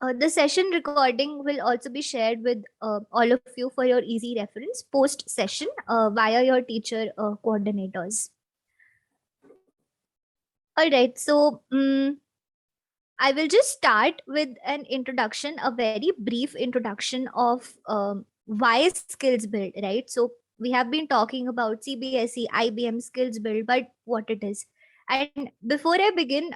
The session recording will also be shared with all of you for your easy reference post session via your teacher coordinators. All right, so I will just start with an introduction, a very brief introduction of why skills build, right? So we have been talking about CBSE, IBM skills build, but what it is. And before I begin,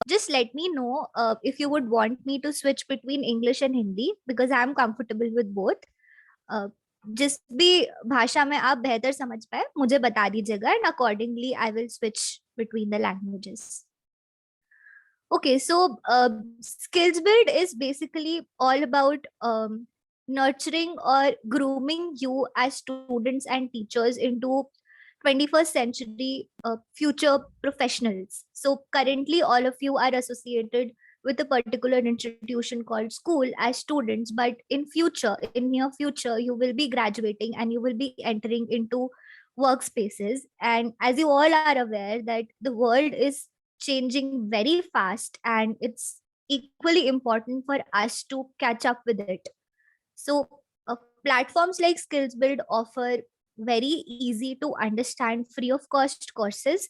just let me know if you would want me to switch between English and Hindi because I am comfortable with both. जिस भी भाषा में आप बेहतर समझ पाए मुझे बता दीजिएगा and accordingly I will switch between the languages. Okay, so skills build is basically all about nurturing or grooming you as students and teachers into 21st century future professionals. So currently all of you are associated with a particular institution called school as students, but in future, in near future, you will be graduating and you will be entering into workspaces. And as you all are aware that the world is changing very fast and it's equally important for us to catch up with it. So platforms like Skills Build offer very easy to understand free of cost courses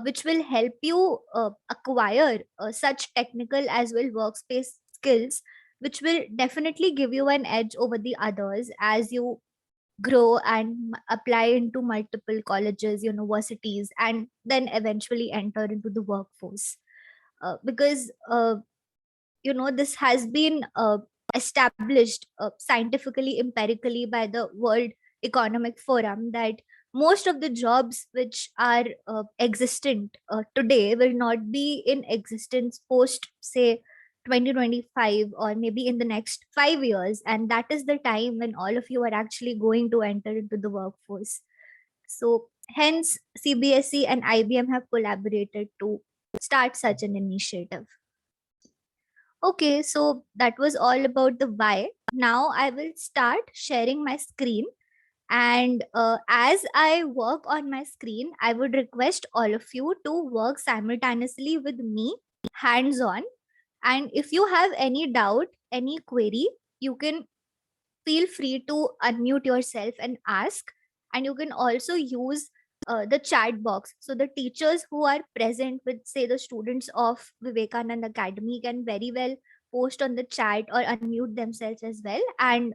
which will help you acquire such technical as well workspace skills, which will definitely give you an edge over the others as you grow and apply into multiple colleges, universities, and then eventually enter into the workforce. Because this has been established scientifically, empirically by the World Economic Forum that most of the jobs which are existent today will not be in existence post, say, 2025 or maybe in the next 5 years. And that is the time when all of you are actually going to enter into the workforce. So, hence, CBSE and IBM have collaborated to start such an initiative. Okay, so that was all about the why. Now I will start sharing my screen. And as I work on my screen, I would request all of you to work simultaneously with me, hands on. And if you have any doubt, any query, you can feel free to unmute yourself and ask. And you can also use the chat box. So the teachers who are present with, say, the students of Vivekanand Academy can very well post on the chat or unmute themselves as well. And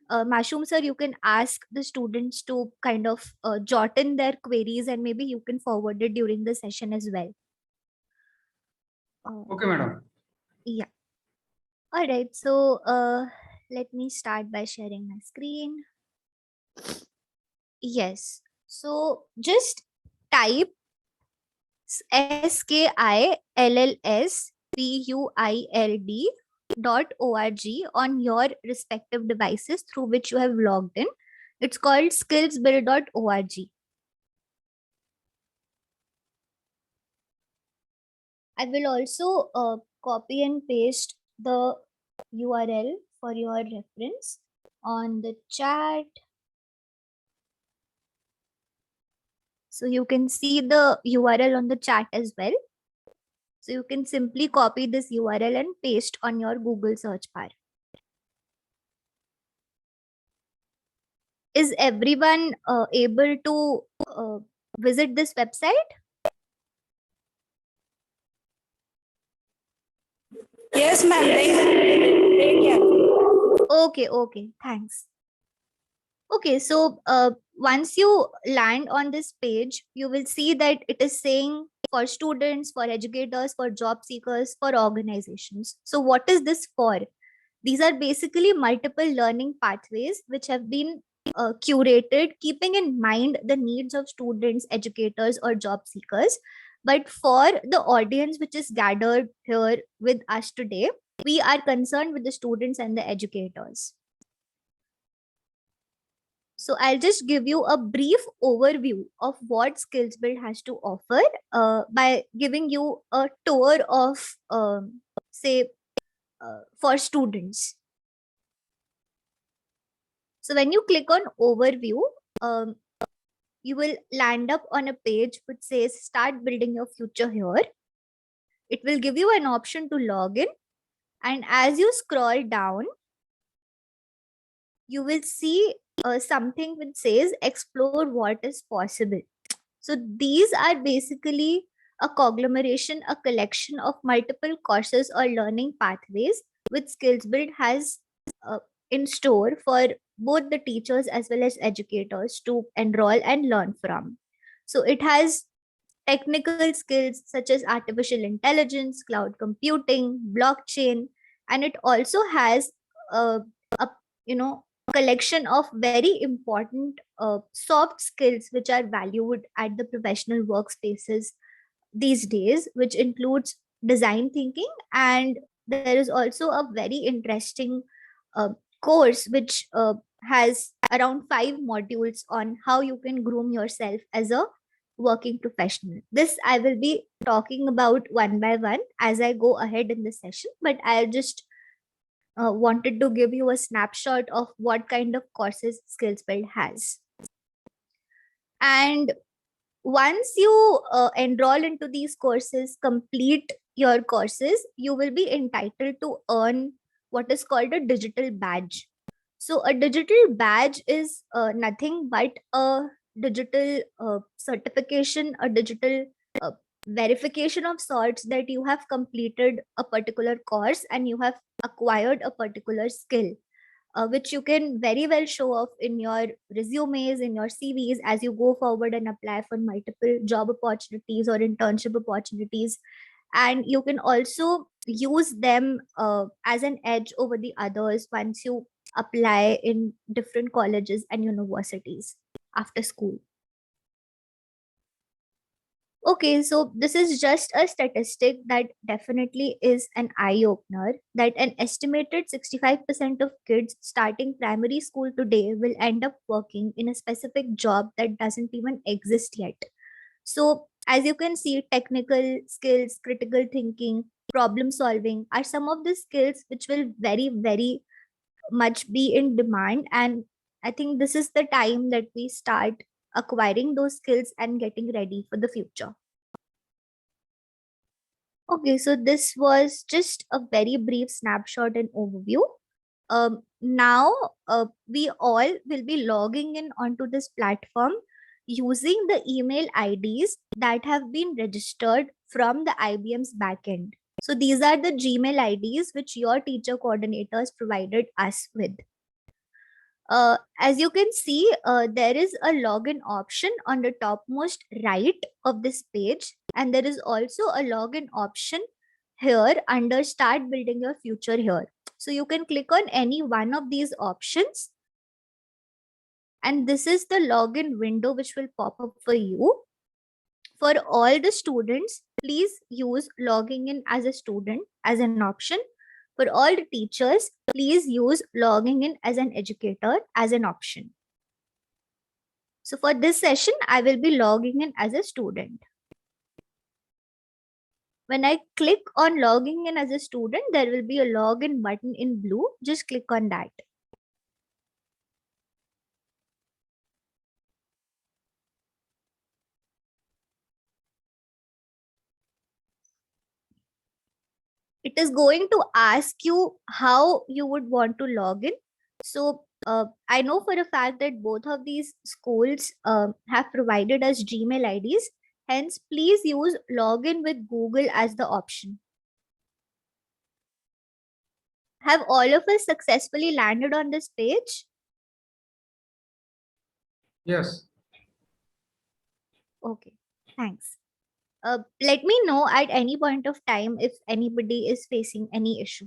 Mashum sir, you can ask the students to kind of jot in their queries and maybe you can forward it during the session as well. Okay, madam. Yeah. All right. So let me start by sharing my screen. Yes. So just type skillsbuild.org on your respective devices through which you have logged in. It's called skillsbuild.org. I will also copy and paste the URL for your reference on the chat. So you can see the URL on the chat as well. So you can simply copy this URL and paste on your Google search bar. Is everyone able to visit this website? Yes, ma'am. Okay, thanks. Okay, so once you land on this page, you will see that it is saying for students, for educators, for job seekers, for organizations. So what is this for? These are basically multiple learning pathways which have been curated, keeping in mind the needs of students, educators, or job seekers. But for the audience which is gathered here with us today, we are concerned with the students and the educators. So I'll just give you a brief overview of what Skills Build has to offer by giving you a tour of, say, for students. So when you click on overview, you will land up on a page which says start building your future here. It will give you an option to log in. And as you scroll down, you will see something which says explore what is possible. So these are basically a conglomeration, a collection of multiple courses or learning pathways which Skillsbuild has uh, in store for both the teachers as well as educators to enroll and learn from. So it has technical skills such as artificial intelligence, cloud computing, blockchain, and it also has a collection of very important soft skills which are valued at the professional workspaces these days, which includes design thinking. And there is also a very interesting uh, course which has around 5 modules on how you can groom yourself as a working professional. This I will be talking about one by one as I go ahead in the session, but I just wanted to give you a snapshot of what kind of courses Skillsbuild has. And once you enroll into these courses, complete your courses, you will be entitled to earn what is called a digital badge. So a digital badge is nothing but a digital certification, a digital uh, verification of sorts that you have completed a particular course and you have acquired a particular skill, which you can very well show off in your resumes, in your CVs as you go forward and apply for multiple job opportunities or internship opportunities. And you can also use them as an edge over the others once you apply in different colleges and universities after school. Okay, so this is just a statistic that definitely is an eye opener that an estimated 65% of kids starting primary school today will end up working in a specific job that doesn't even exist yet. So, as you can see, technical skills, critical thinking, problem solving are some of the skills which will very, very much be in demand. And I think this is the time that we start acquiring those skills and getting ready for the future. Okay, so this was just a very brief snapshot and overview. Now, we all will be logging in onto this platform using the email IDs that have been registered from the IBM's backend. So these are the Gmail IDs which your teacher coordinators provided us with. As you can see, there is a login option on the topmost right of this page, and there is also a login option here under start building your future here. So you can click on any one of these options, and this is the login window which will pop up for you. For all the students, please use logging in as a student as an option. For all the teachers, please use logging in as an educator as an option. So for this session, I will be logging in as a student. When I click on logging in as a student, there will be a login button in blue. Just click on that. It is going to ask you how you would want to log in. So I know for a fact that both of these schools have provided us Gmail IDs. Hence, please use login with Google as the option. Have all of us successfully landed on this page? Yes. Okay, thanks. Let me know at any point of time if anybody is facing any issue.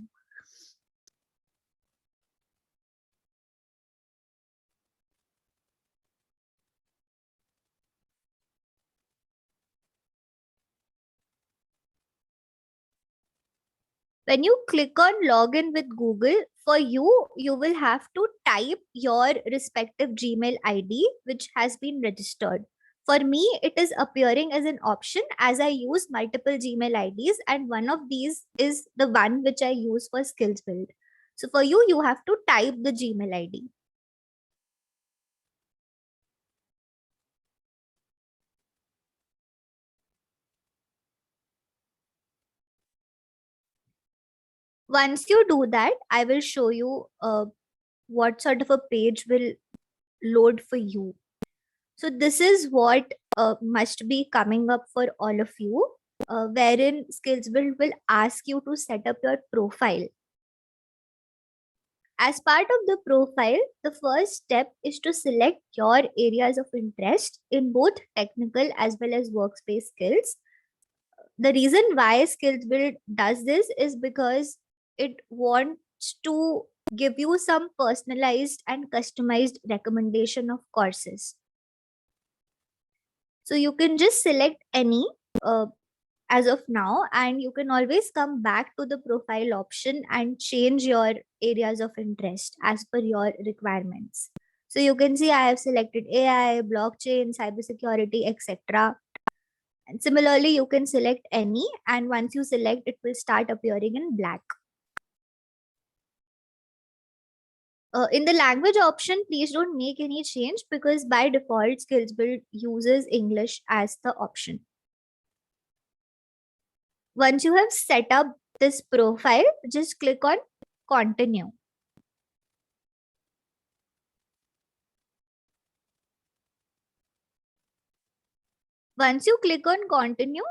When you click on login with Google, for you will have to type your respective Gmail ID, which has been registered. For me, it is appearing as an option as I use multiple Gmail IDs, and one of these is the one which I use for Skills Build. So for you, you have to type the Gmail ID. Once you do that, I will show you what sort of a page will load for you. So this is what must be coming up for all of you, wherein Skillsbuild will ask you to set up your profile. As part of the profile, the first step is to select your areas of interest in both technical as well as workspace skills. The reason why Skillsbuild does this is because it wants to give you some personalized and customized recommendation of courses. So you can just select any uh, as of now, and you can always come back to the profile option and change your areas of interest as per your requirements. So you can see I have selected AI, blockchain, cybersecurity, etc. And similarly, you can select any, and once you select, it will start appearing in black. In the language option, please don't make any change because by default, Skillsbuild uses English as the option. Once you have set up this profile, just click on continue. Once you click on continue,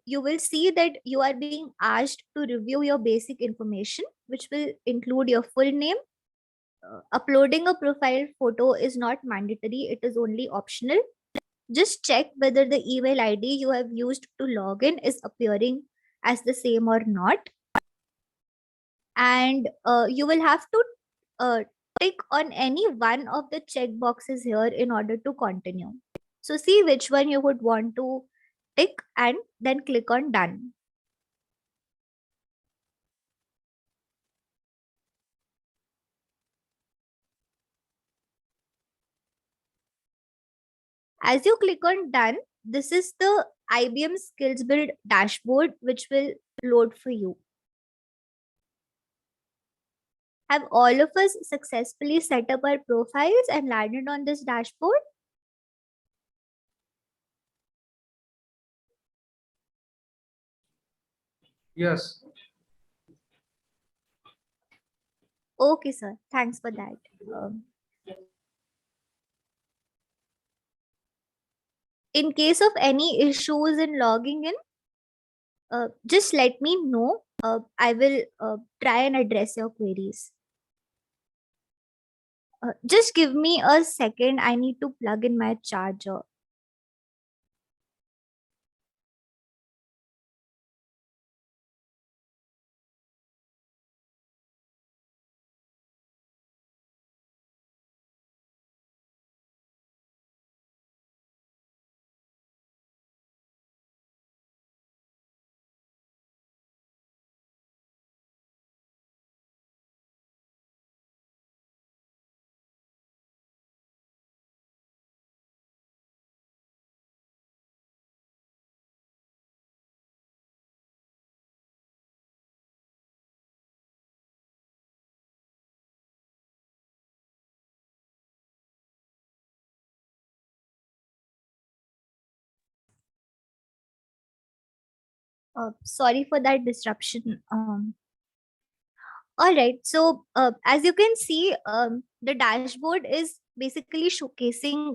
you will see that you are being asked to review your basic information, which will include your full name. Uploading a profile photo is not mandatory, it is only optional. Just check whether the email ID you have used to log in is appearing as the same or not. And you will have to tick on any one of the check boxes here in order to continue. So see which one you would want to tick and then click on done. As you click on done, this is the IBM Skills Build dashboard which will load for you. Have all of us successfully set up our profiles and landed on this dashboard? Yes. Okay, sir. Thanks for that. In case of any issues in logging in, just let me know. I will try and address your queries. Just give me a second. I need to plug in my charger. Sorry for that disruption. All right. So as you can see, the dashboard is basically showcasing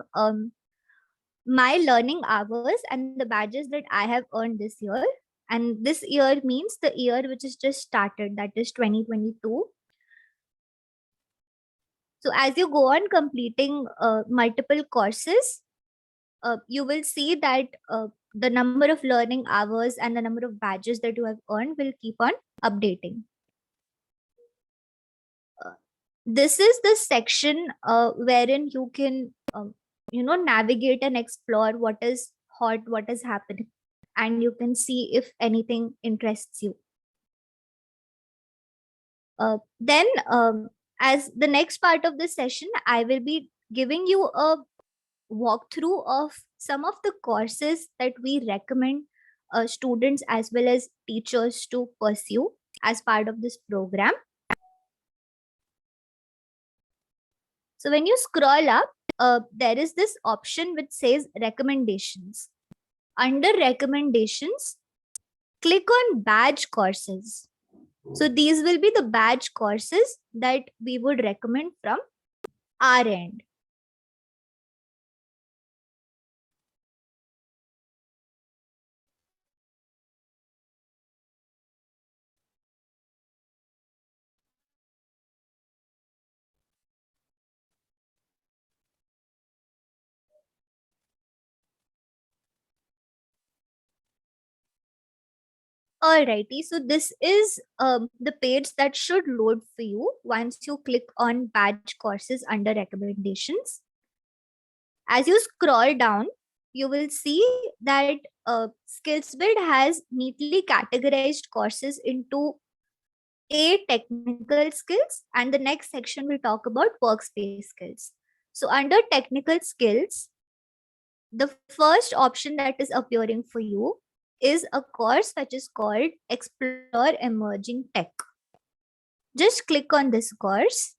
my learning hours and the badges that I have earned this year. And this year means the year which is just started, that is 2022. So as you go on completing multiple courses, you will see that the number of learning hours and the number of badges that you have earned will keep on updating. This is the section wherein you can navigate and explore what is hot, what is happening, and you can see if anything interests you. Then as the next part of this session, I will be giving you a walkthrough of some of the courses that we recommend students as well as teachers to pursue as part of this program. So when you scroll up, there is this option which says recommendations. Under recommendations, click on badge courses. So these will be the badge courses that we would recommend from our end. Alrighty, so this is the page that should load for you once you click on badge courses under recommendations. As you scroll down, you will see that Skillsbuild has neatly categorized courses into technical skills, and the next section will talk about workspace skills. So under technical skills, the first option that is appearing for you is a course which is called Explore Emerging Tech. Just click on this course.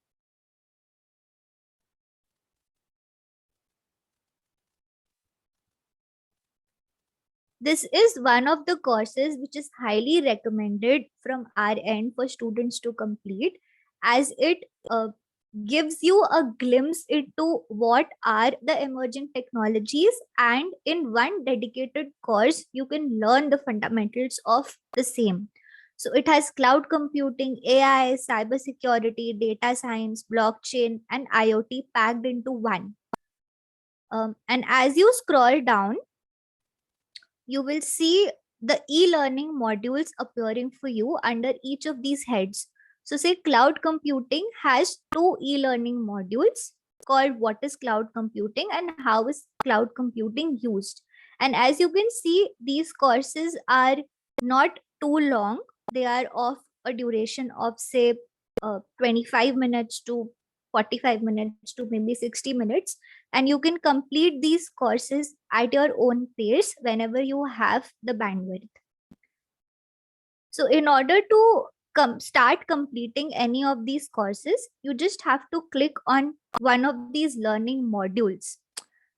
This is one of the courses which is highly recommended from our end for students to complete, as it gives you a glimpse into what are the emerging technologies, and in one dedicated course you can learn the fundamentals of the same. So it has cloud computing, AI, cybersecurity, data science, blockchain, and IoT packed into one. And as you scroll down, you will see the e-learning modules appearing for you under each of these heads. So say cloud computing has two e-learning modules called what is cloud computing and how is cloud computing used. And as you can see, these courses are not too long. They are of a duration of say 25 minutes to 45 minutes to maybe 60 minutes, and you can complete these courses at your own pace whenever you have the bandwidth. So in order to start completing any of these courses, you just have to click on one of these learning modules.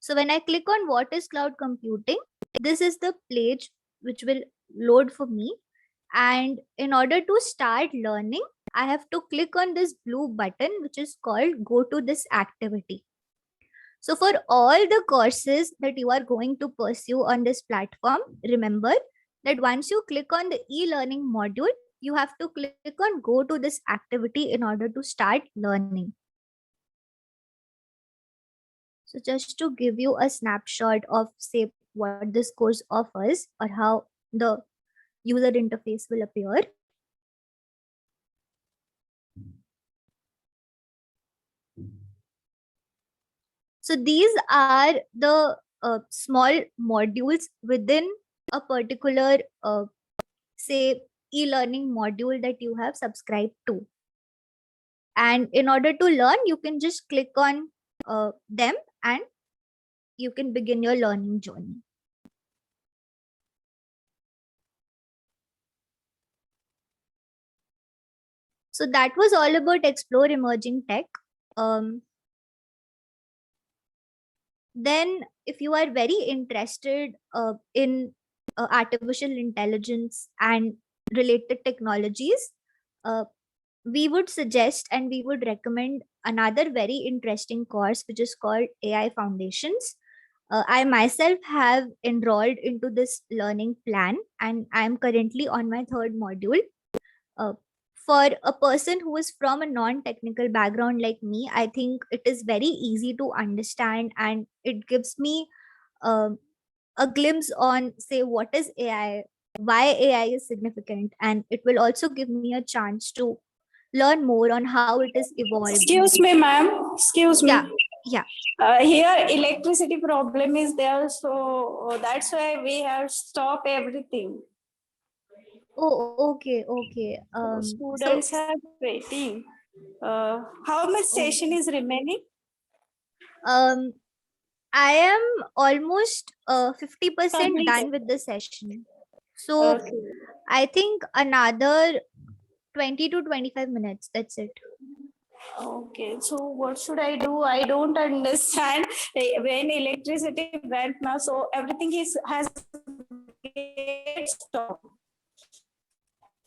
So when I click on what is cloud computing, this is the page which will load for me. And in order to start learning, I have to click on this blue button which is called go to this activity. So for all the courses that you are going to pursue on this platform, remember that once you click on the e-learning module, you have to click on go to this activity in order to start learning. So just to give you a snapshot of say what this course offers or how the user interface will appear. So these are the small modules within a particular say e-learning module that you have subscribed to. And in order to learn, you can just click on them and you can begin your learning journey. So that was all about Explore Emerging Tech. Then if you are very interested in artificial intelligence and related technologies, we would suggest and we would recommend another very interesting course which is called AI Foundations. I myself have enrolled into this learning plan and I am currently on my third module. Uh, for a person who is from a non-technical background like me, I think it is very easy to understand and it gives me um a glimpse on say what is AI, why AI is significant, and it will also give me a chance to learn more on how it is evolving. Excuse me, ma'am. Excuse me. Yeah. Here, electricity problem is there, so that's why we have stopped everything. Oh, okay. Students are waiting. How much session is remaining? Um, I am almost 50% Complete. done with the session. So I think another 20 to 25 minutes. That's it. Okay, so what should I do? I don't understand. When electricity went now, so everything has stopped.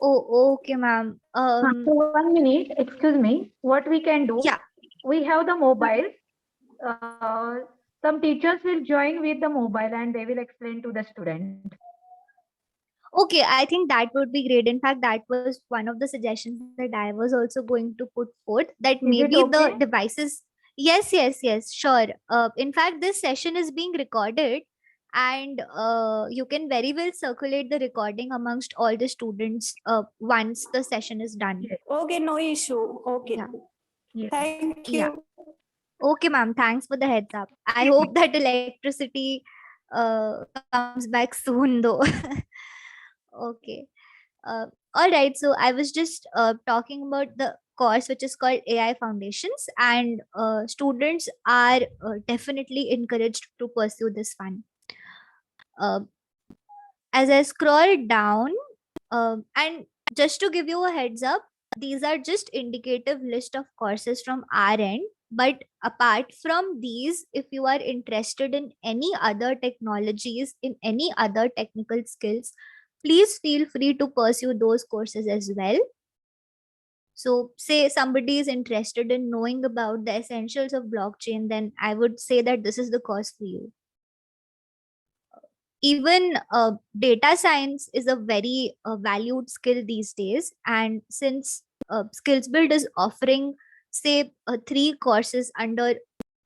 Oh, okay, ma'am. So 1 minute, excuse me. What we can do? Yeah. We have the mobile. Some teachers will join with the mobile and they will explain to the student. Okay, I think that would be great. In fact, that was one of the suggestions that I was also going to put forth, that Is it maybe the okay? devices. Yes, yes, yes, sure. In fact, this session is being recorded, and you can very well circulate the recording amongst all the students once the session is done. Yes. Okay, no issue. Okay. Yeah. Yes. Thank Yeah. you. Okay, ma'am. Thanks for the heads up. I hope that electricity comes back soon, though. Okay. All right. So I was just talking about the course which is called AI Foundations, and students are definitely encouraged to pursue this one. Uh, as I scroll down, and just to give you a heads up, these are just indicative list of courses from our end. But apart from these, if you are interested in any other technologies, in any other technical skills, please feel free to pursue those courses as well. So, say somebody is interested in knowing about the essentials of blockchain, then I would say that this is the course for you. Even data science is a very valued skill these days, and since Skillsbuild is offering, say, 3 courses under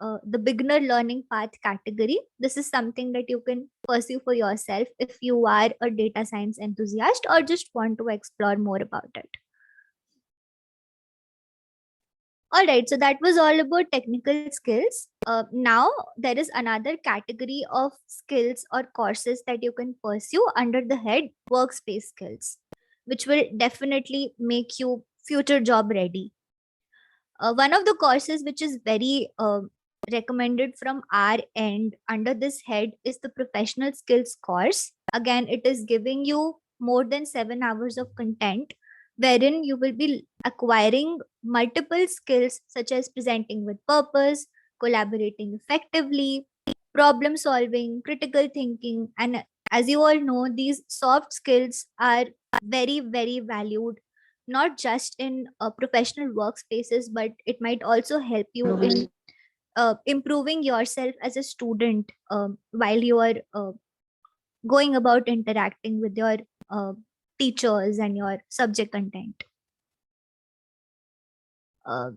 the beginner learning path category, this is something that you can pursue for yourself if you are a data science enthusiast or just want to explore more about it. All right, so that was all about technical skills. Now, there is another category of skills or courses that you can pursue under the head workspace skills, which will definitely make you future job ready. One of the courses which is very recommended from our end under this head is the professional skills course. Again, it is giving you more than 7 hours of content wherein you will be acquiring multiple skills such as presenting with purpose, collaborating effectively, problem solving, critical thinking, and as you all know, these soft skills are very, very valued, not just in professional workspaces, but it might also help you in improving yourself as a student while you are going about interacting with your uh, teachers and your subject content. Uh,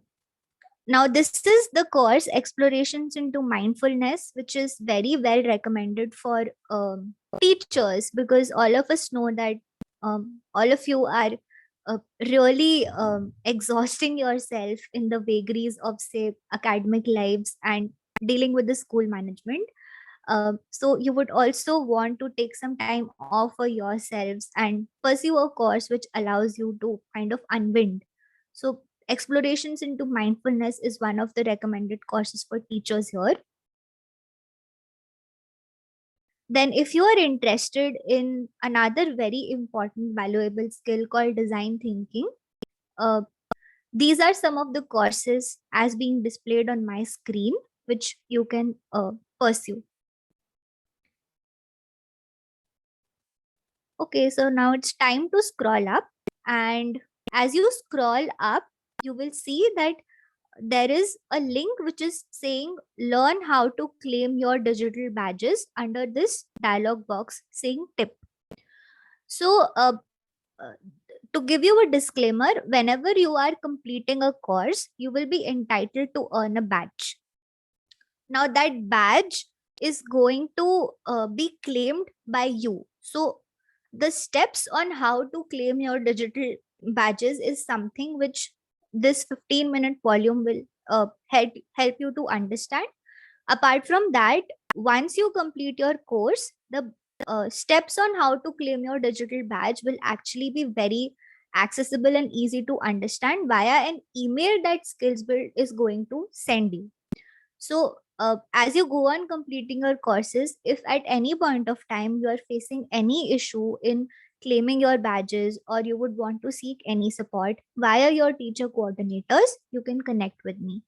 Now, this is the course Explorations into Mindfulness, which is very well recommended for teachers, because all of us know that all of you are really exhausting yourself in the vagaries of, say, academic lives and dealing with the school management. So, you would also want to take some time off for yourselves and pursue a course which allows you to kind of unwind. So, Explorations into Mindfulness is one of the recommended courses for teachers here. Then, if you are interested in another very important, valuable skill called design thinking, uh, these are some of the courses as being displayed on my screen, which you can pursue. Okay, so now it's time to scroll up. And as you scroll up, you will see that there is a link which is saying learn how to claim your digital badges under this dialog box saying tip. So, uh, to give you a disclaimer, whenever you are completing a course, you will be entitled to earn a badge. Now, that badge is going to be claimed by you. So, the steps on how to claim your digital badges is something which this 15-minute volume will help you to understand. Apart from that, once you complete your course, the steps on how to claim your digital badge will actually be very accessible and easy to understand via an email that Skillsbuild is going to send you. So, as you go on completing your courses, if at any point of time you are facing any issue in claiming your badges or you would want to seek any support via your teacher coordinators, you can connect with me.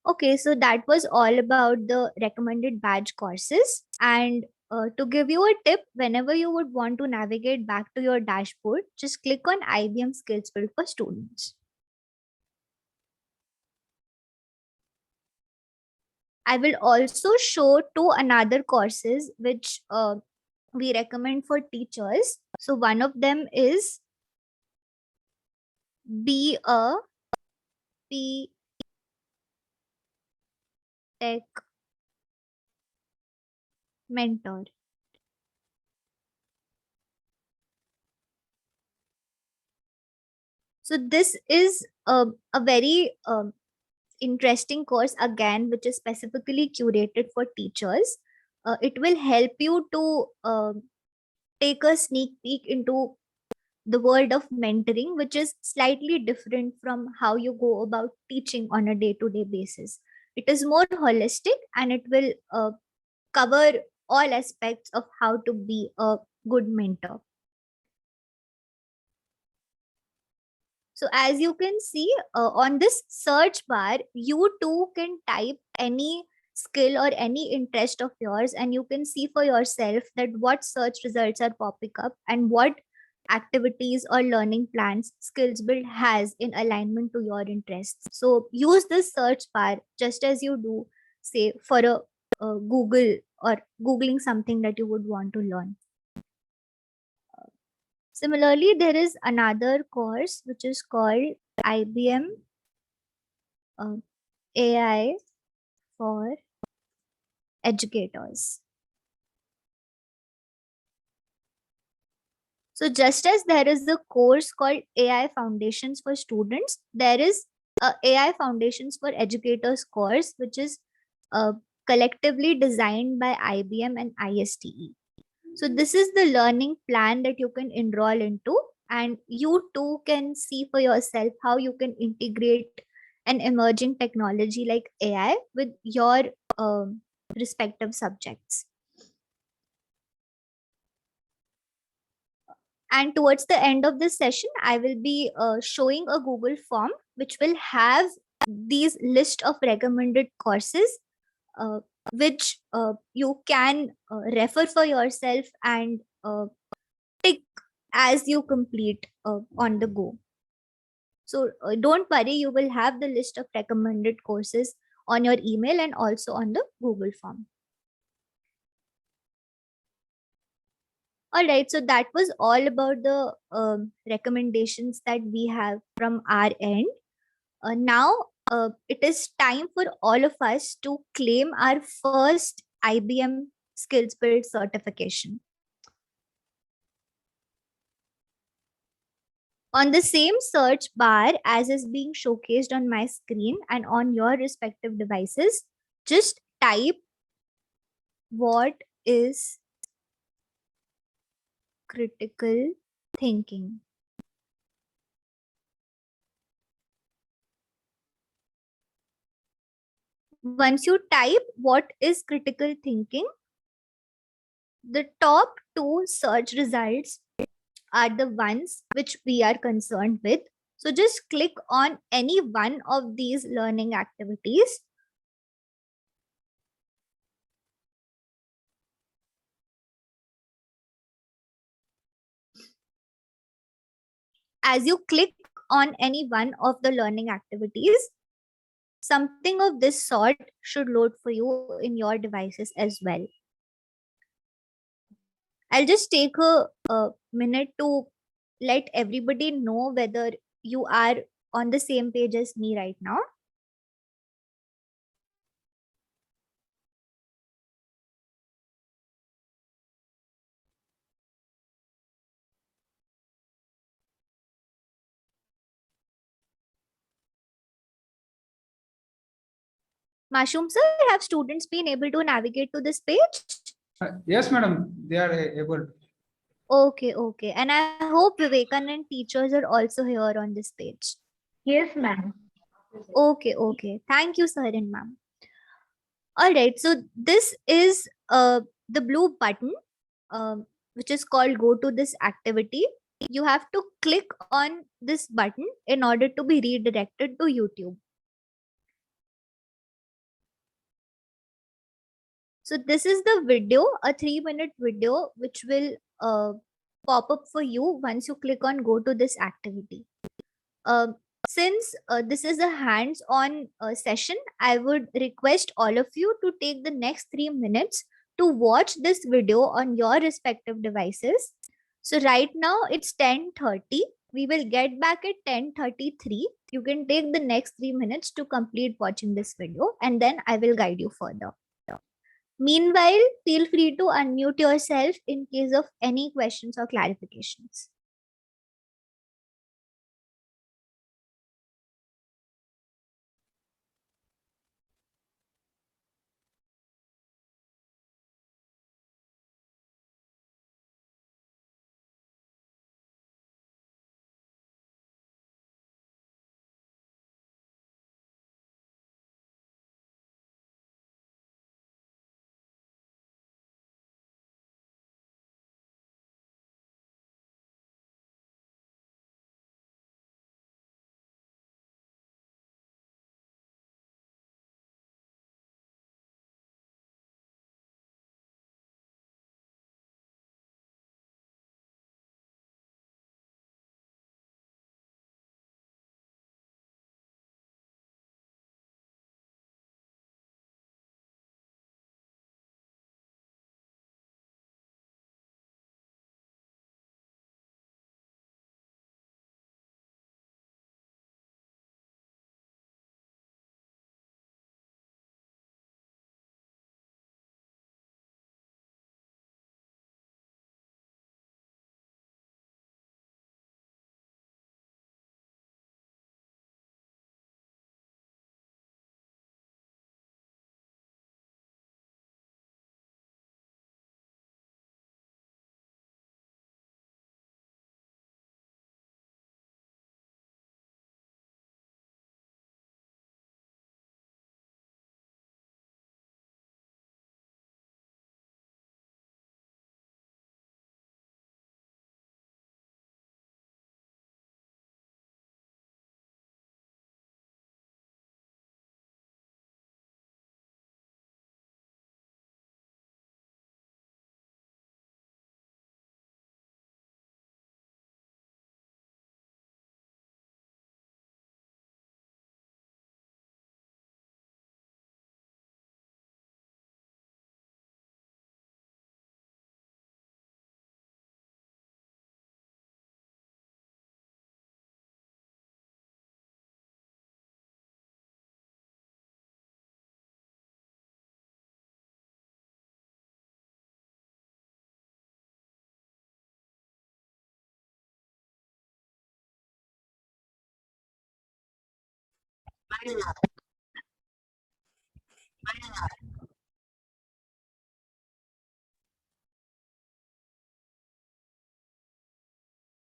Okay, so that was all about the recommended badge courses. And To give you a tip, whenever you would want to navigate back to your dashboard, just click on IBM Skills Build for Students. I will also show two another courses which we recommend for teachers. So one of them is Be a P Tech Mentor. So this is a very interesting course again, which is specifically curated for teachers. It will help you to take a sneak peek into the world of mentoring, which is slightly different from how you go about teaching on a day-to-day basis. It is more holistic and it will cover all aspects of how to be a good mentor. So as you can see on this search bar, you too can type any skill or any interest of yours, and you can see for yourself that what search results are popping up and what activities or learning plans Skillsbuild has in alignment to your interests. So use this search bar just as you do, say, for a Google or Googling something that you would want to learn. Similarly, there is another course which is called IBM AI for Educators. So just as there is a course called AI Foundations for Students, there is a AI Foundations for Educators course, which is collectively designed by IBM and ISTE. So this is the learning plan that you can enroll into, and you too can see for yourself how you can integrate an emerging technology like AI with your respective subjects. And towards the end of this session, I will be showing a Google form which will have these list of recommended courses which you can refer for yourself and tick as you complete on the go. So don't worry, you will have the list of recommended courses on your email and also on the Google form. All right, so that was all about the recommendations that we have from our end. Now it is time for all of us to claim our first IBM Skills Build certification. On the same search bar as is being showcased on my screen and on your respective devices, just type what is critical thinking. Once you type what is critical thinking, the top two search results are the ones which we are concerned with. So just click on any one of these learning activities. As you click on any one of the learning activities, something of this sort should load for you in your devices as well. I'll just take a minute to let everybody know whether you are on the same page as me right now. Mashroom sir, have students been able to navigate to this page? Yes, madam, they are able. Okay, okay. And I hope Vivekanand teachers are also here on this page. Yes, ma'am. Okay, okay. Thank you, sir and ma'am. All right. So this is the blue button, which is called go to this activity. You have to click on this button in order to be redirected to YouTube. So this is the video, a 3-minute video, which will pop up for you once you click on go to this activity. Since this is a hands-on session, I would request all of you to take the next 3 minutes to watch this video on your respective devices. So right now it's 10:30. We will get back at 10:33. You can take the next 3 minutes to complete watching this video, and then I will guide you further. Meanwhile, feel free to unmute yourself in case of any questions or clarifications.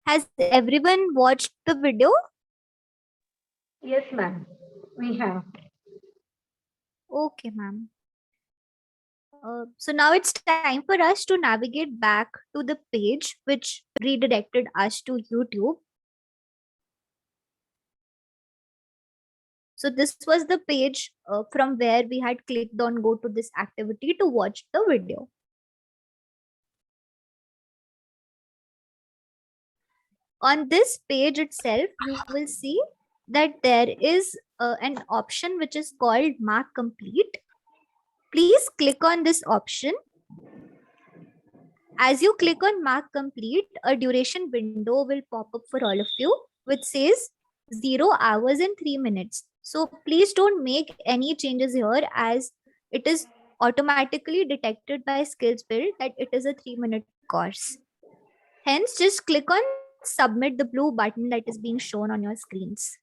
Has everyone watched the video? Yes, ma'am. We have. Okay, ma'am. So now it's time for us to navigate back to the page which redirected us to YouTube. So this was the page from where we had clicked on go to this activity to watch the video. On this page itself, you will see that there is an option which is called Mark Complete. Please click on this option. As you click on Mark Complete, a duration window will pop up for all of you, which says 0 hours and 3 minutes. So please don't make any changes here, as it is automatically detected by Skillbuild that it is a 3-minute course. Hence, just click on submit, the blue button that is being shown on your screens.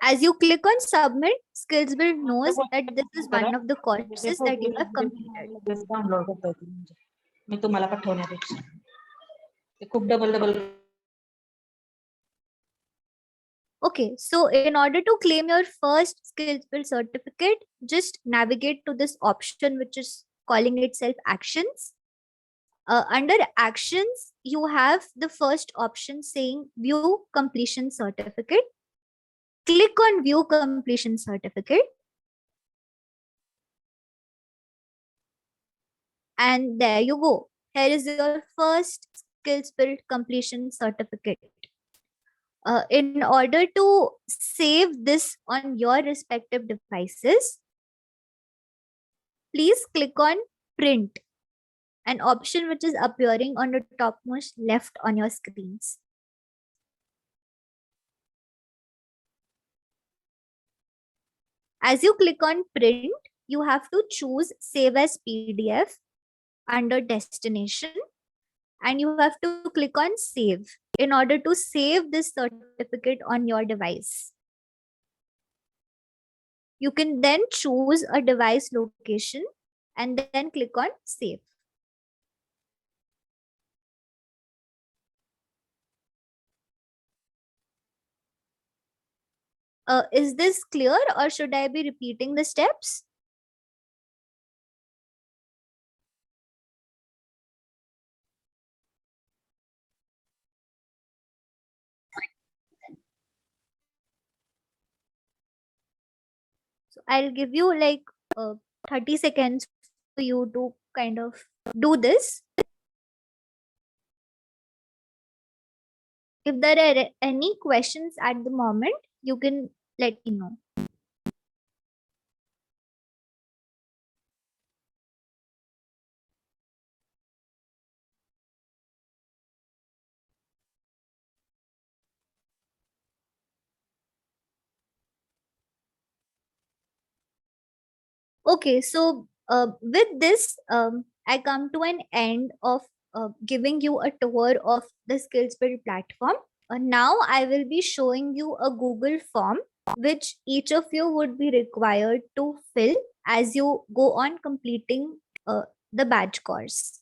As you click on submit, Skillbuild knows that this is one of the courses that you have completed. Download करता येतील म्हणजे मी तुम्हाला पाठवण्यापेक्षा ते खूप double Okay, so in order to claim your first Skillbuild certificate, just navigate to this option which is calling itself Actions. Under Actions, you have the first option saying View Completion Certificate. click on View Completion Certificate. And there you go. Here is your first Skillbuild completion certificate. In order to save this on your respective devices, please click on Print, an option which is appearing on the topmost left on your screens. As you click on Print, you have to choose Save as PDF under Destination, and you have to click on Save in order to save this certificate on your device. You can then choose a device location and then click on Save. Is this clear, or should I be repeating the steps? So I'll give you like 30 seconds for you to kind of do this. If there are any questions at the moment, you can let me know. Okay, so with this, I come to an end of giving you a tour of the Skillbuild platform. Now I will be showing you a Google form which each of you would be required to fill as you go on completing the badge course.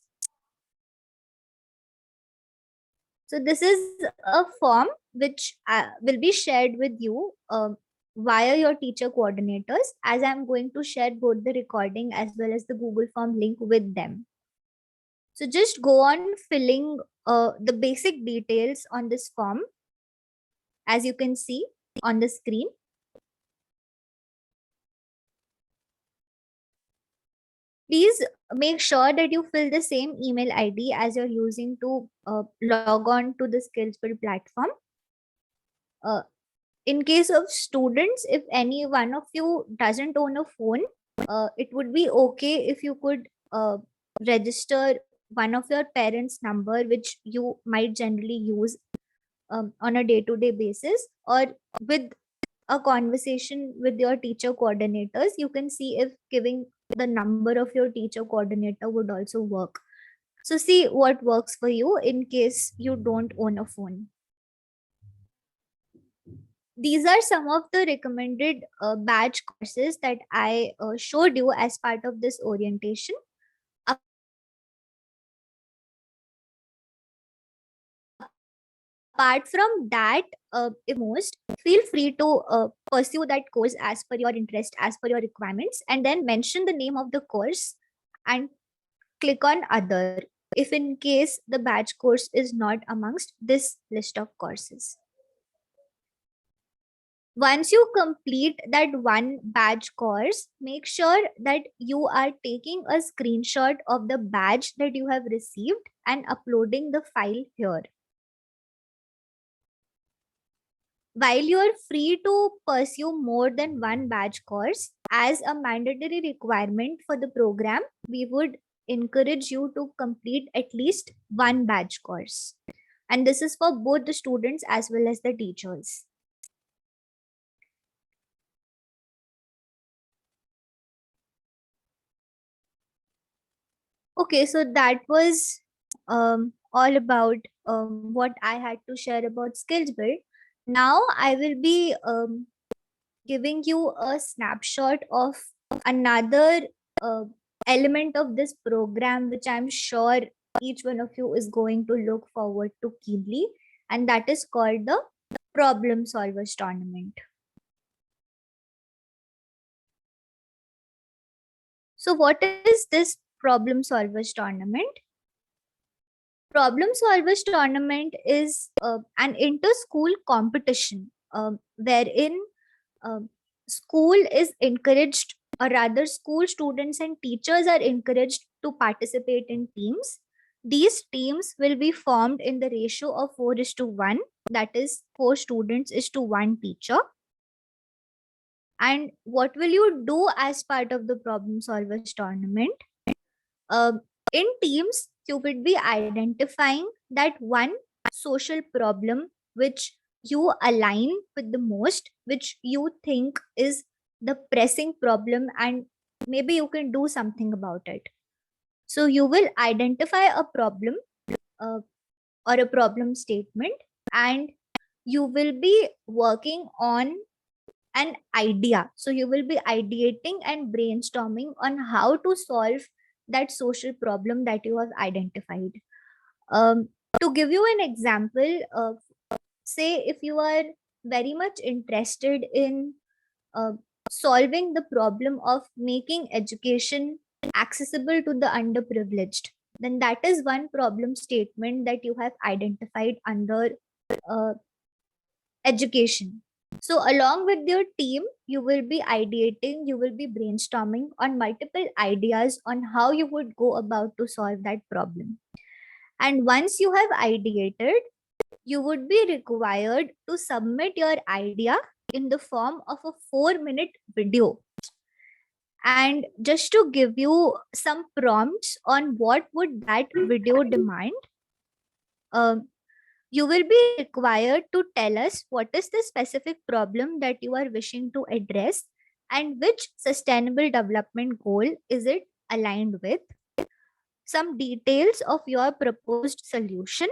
So this is a form which will be shared with you via your teacher coordinators, as I'm going to share both the recording as well as the Google form link with them. So just go on filling the basic details on this form, as you can see on the screen. Please make sure that you fill the same email ID as you're using to log on to the Skillbuild platform. In case of students, if any one of you doesn't own a phone, it would be okay if you could register one of your parents' number, which you might generally use on a day-to-day basis, or with a conversation with your teacher coordinators. You can see if giving the number of your teacher coordinator would also work. So see what works for you in case you don't own a phone. These are some of the recommended badge courses that I showed you as part of this orientation. Apart from that, if most, feel free to pursue that course as per your interest, as per your requirements, and then mention the name of the course and click on Other, if in case the badge course is not amongst this list of courses. Once you complete that one badge course, make sure that you are taking a screenshot of the badge that you have received and uploading the file here. While you are free to pursue more than one badge course, as a mandatory requirement for the program, we would encourage you to complete at least one badge course. And this is for both the students as well as the teachers. Okay, so that was all about what I had to share about Skillbuild. Now I will be giving you a snapshot of another element of this program, which I'm sure each one of you is going to look forward to keenly, and that is called the Problem Solvers Tournament. So what is this Problem Solvers Tournament? Problem Solvers Tournament is an inter-school competition wherein school is encouraged, or rather school students and teachers are encouraged to participate in teams. These teams will be formed in the ratio of 4:1, that is 4 students is to 1 teacher. And what will you do as part of the problem solvers tournament? In teams, you will be identifying that one social problem which you align with the most, which you think is the pressing problem, and maybe you can do something about it. So you will identify a problem uh, or a problem statement, and you will be working on an idea. So you will be ideating and brainstorming on how to solve that social problem that you have identified. To give you an example, say if you are very much interested in uh, solving the problem of making education accessible to the underprivileged, then that is one problem statement that you have identified under uh, education. So, along with your team, you will be ideating, you will be brainstorming on multiple ideas on how you would go about to solve that problem. And once you have ideated, you would be required to submit your idea in the form of a 4-minute video. And just to give you some prompts on what would that video demand, um, you will be required to tell us what is the specific problem that you are wishing to address and which sustainable development goal is it aligned with, some details of your proposed solution,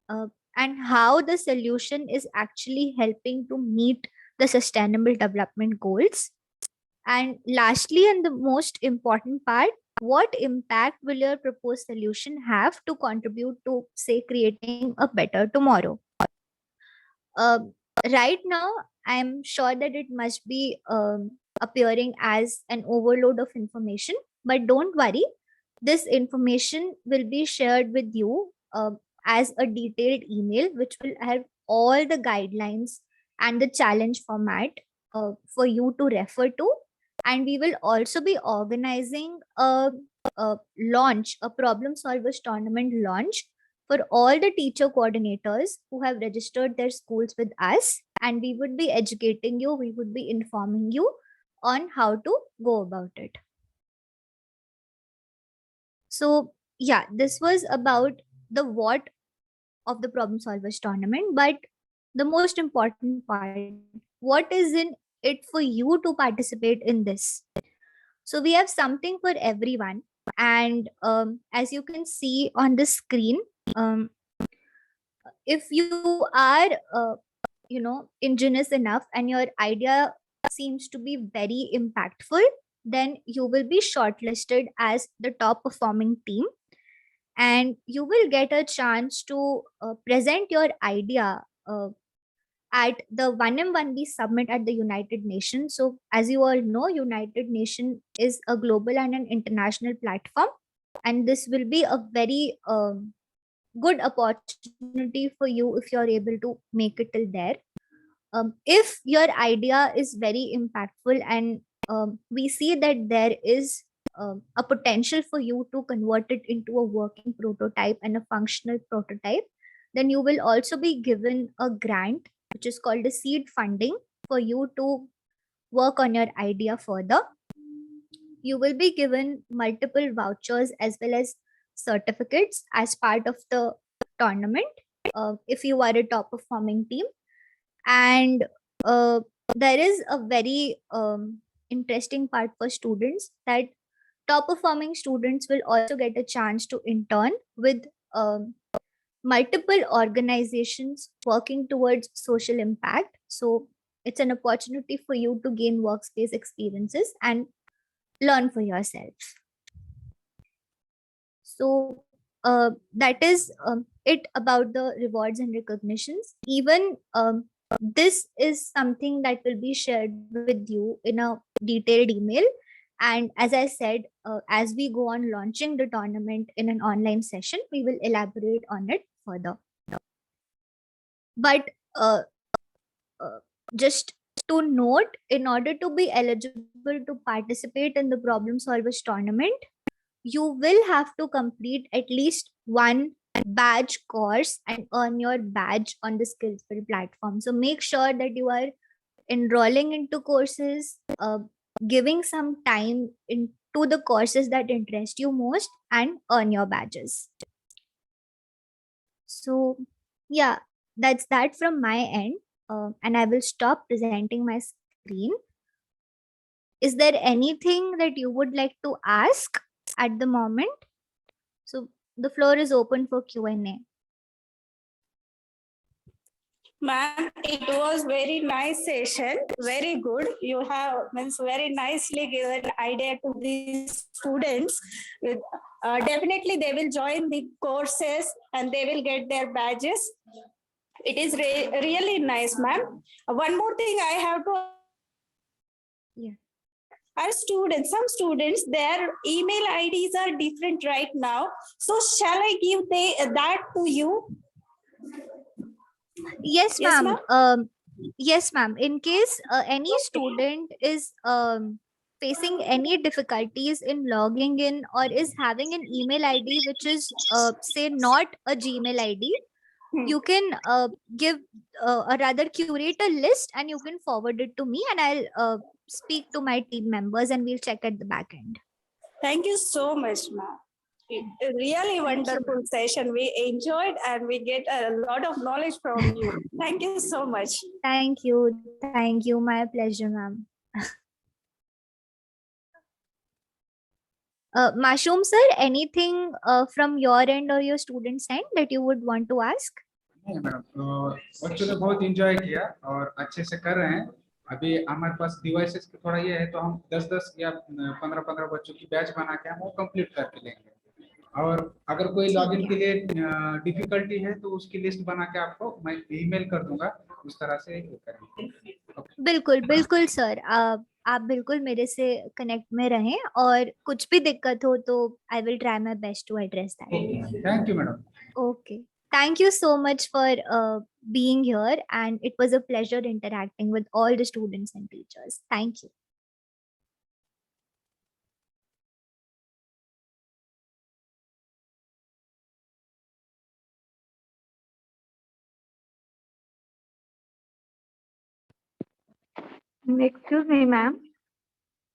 uh, and how the solution is actually helping to meet the sustainable development goals. And lastly, and the most important part, what impact will your proposed solution have to contribute to, say, creating a better tomorrow? Um, right now, I'm sure that it must be appearing as an overload of information, but don't worry. This information will be shared with you as a detailed email, which will have all the guidelines and the challenge format for you to refer to. And we will also be organizing a launch, a problem solvers tournament launch for all the teacher coordinators who have registered their schools with us. And we would be educating you, we would be informing you on how to go about it. So, yeah, this was about the what of the problem solvers tournament. But the most important part, what is in it for you to participate in this? So, we have something for everyone. And as you can see on the screen, if you are ingenious enough and your idea seems to be very impactful, then you will be shortlisted as the top performing team, and you will get a chance to present your idea at the 1M1B summit at the United Nations. So as you all know, United Nations is a global and an international platform, and this will be a very good opportunity for you if you're able to make it till there. If your idea is very impactful and we see that there is a potential for you to convert it into a working prototype and a functional prototype, then you will also be given a grant which is called a seed funding for you to work on your idea further. You will be given multiple vouchers as well as certificates as part of the tournament if you are a top performing team. And there is a very interesting part for students, that top performing students will also get a chance to intern with multiple organizations working towards social impact. So it's an opportunity for you to gain workspace experiences and learn for yourself. So that is it about the rewards and recognitions. Even this is something that will be shared with you in a detailed email. And as I said, as we go on launching the tournament in an online session, we will elaborate on it further. But just to note, in order to be eligible to participate in the Problem Solvers tournament, you will have to complete at least one badge course and earn your badge on the Skillbuild platform. So make sure that you are enrolling into courses, giving some time into the courses that interest you most, and earn your badges. So yeah, that's that from my end. And I will stop presenting my screen. Is there anything that you would like to ask at the moment? So the floor is open for Q&A. Ma'am, it was very nice session, very good. You have very nicely given idea to these students. Definitely they will join the courses and they will get their badges. It is really nice, ma'am. One more thing I have to. Yeah. Our students, some students, their email IDs are different right now. So shall I give that to you? Yes, Yes, ma'am. ma'am. Yes, ma'am. In case any student is facing any difficulties in logging in or is having an email ID which is say not a Gmail ID, you can give or rather curate a list and you can forward it to me, and I'll speak to my team members and we'll check at the back end. Thank you so much, ma'am. A really wonderful session. We enjoyed and we get a lot of knowledge from you. Thank you so much. Thank you. Thank you. My pleasure, ma'am. Mashroom sir, anything from your end or your students' end that you would want to ask? नहीं madam, बच्चों ने बहुत enjoy किया और अच्छे से कर रहे हैं। अभी हमारे पास डिवाइसेस की थोड़ा ये है, तो हम 10-10 या 15-15 बच्चों की बैच बना के हम वो कंप्लीट करके लेंगे। और अगर कोई लॉगिन के लिए डिफिकल्टी है तो उसकी लिस्ट बना के आपको मैं ईमेल कर दूंगा, उस तरह से करेंगे। बिल्कुल बिल्कुल सर, आप बिल्कुल मेरे से कनेक्ट में रहें और कुछ भी दिक्कत हो तो I will try my best to address that. Thank you madam. Okay. Thank you so much for being here, and it was a pleasure interacting with all the students and teachers. Thank you. Excuse me, ma'am.